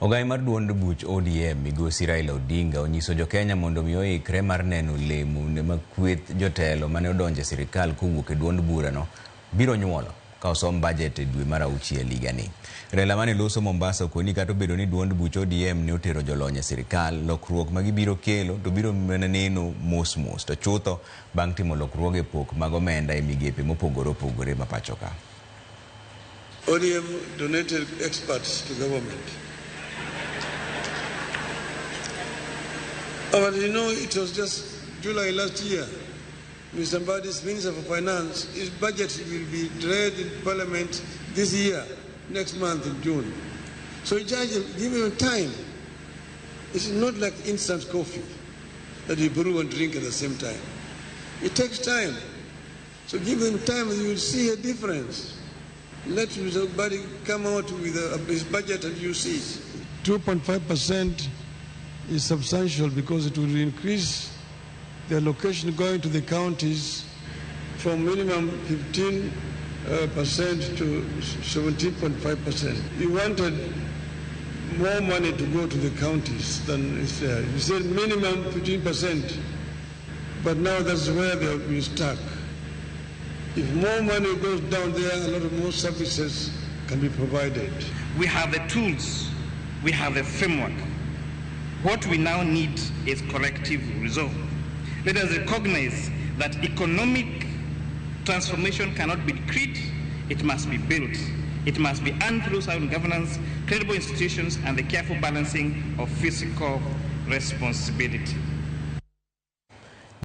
Ogai mar duond buch ODM migosi Raila Odinga onyiso jo Kenya mondo mi oikre mar neno lemo ne makweth jotelo mane odonje sirkal kowuok e duond burano biro nyuolo ka osom bajet e dwe mar 6 higani. Raila mane loso Mombasa koni kata obedo ni duond buch ODM ne otero jolony e sirkal, lokruok magibiro kelo to biro neno mos to chutho bang' timo lokruoge e pok mag omenda e migepe mopogore opogore ma pacho ka. ODM donated experts to government. But you know, it was just July last year. Mr. Mbadi's Minister for Finance, his budget will be read in Parliament this year, next month in June. So give him time. It's not like instant coffee that you brew and drink at the same time. It takes time. So give him time and you will see a difference. Let Mr. Mbadi come out with his budget and you see. 2.5% is substantial because it will increase the allocation going to the counties from minimum 15% to 17.5%. You wanted more money to go to the counties than is there. You said minimum 15%, but now that's where they have been stuck. If more money goes down there, a lot of more services can be provided. We have the tools, we have the framework. What we now need is collective resolve. Let us recognize that economic transformation cannot be decreed, it must be built. It must be earned through sound governance, credible institutions, and the careful balancing of fiscal responsibility.